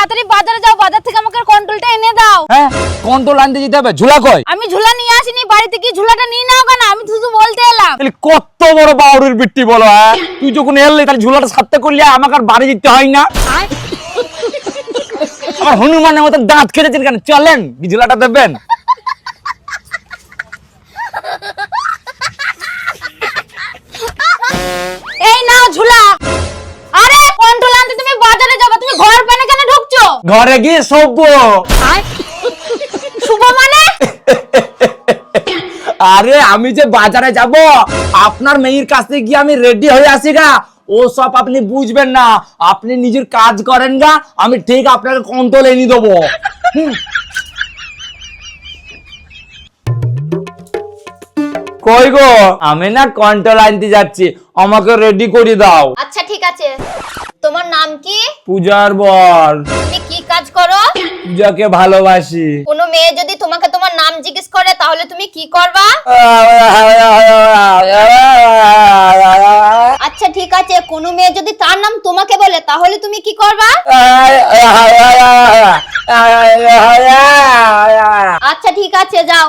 তাড়াতাড়ি বাজারে যাও, বাজার থেকে আমাকে কন্ট্রোলটা এনে দাও। হ্যাঁ, কন্ট্রোল আনতে যেতে হবে। ঝুলা কই? আমি ঝুলা নিয়ে আসিনি, বাড়িতে কি ঝুলাটা নিয়ে নাও কেন? আমি শুধু বলতে এলাম। তাহলে কত বড় বাউরের বিট্টি বলো, হ্যাঁ? তুই যখন এলি তাহলে ঝুলাটা সাথে করলে আমাকে আর বাড়ি যেতে হয় না। আমার হনুমানের মতো দাঁত খেতেছেন কেন? চলেন, কি ঝুলাটা দেবেন? এই নাও ঝুলা। আরে কন্ট্রোল আনতে তুমি বাজারে যাবে, তুমি ঘর পেনে কেন ঢুকছো? ঘরে গিয়ে শোবো। শুভ মানে? আরে আমি যে বাজারে যাব, আপনার মেয়ের কাছে গিয়ে আমি রেডি হয়ে আসি গা, ও সব আপনি বুঝবেন না। আপনি নিজের কাজ করেন গা, আমি ঠিক আপনাকে কন্ট্রোল এনে দেবো। কই গো, আমি না কন্ট্রোল আনতে যাচ্ছি, আমাকে রেডি করে দাও। আচ্ছা ঠিক আছে। তোমার নাম কি? পূজার বর। তুমি কি কাজ করো? পূজাকে ভালোবাসি। কোনো মেয়ে যদি তোমাকে তোমার নাম জিজ্ঞেস করে তাহলে তুমি কি করবা? আচ্ছা ঠিক আছে, কোনো মেয়ে যদি তার নাম তোমাকে বলে তাহলে তুমি কি করবা? আচ্ছা ঠিক আছে, যাও।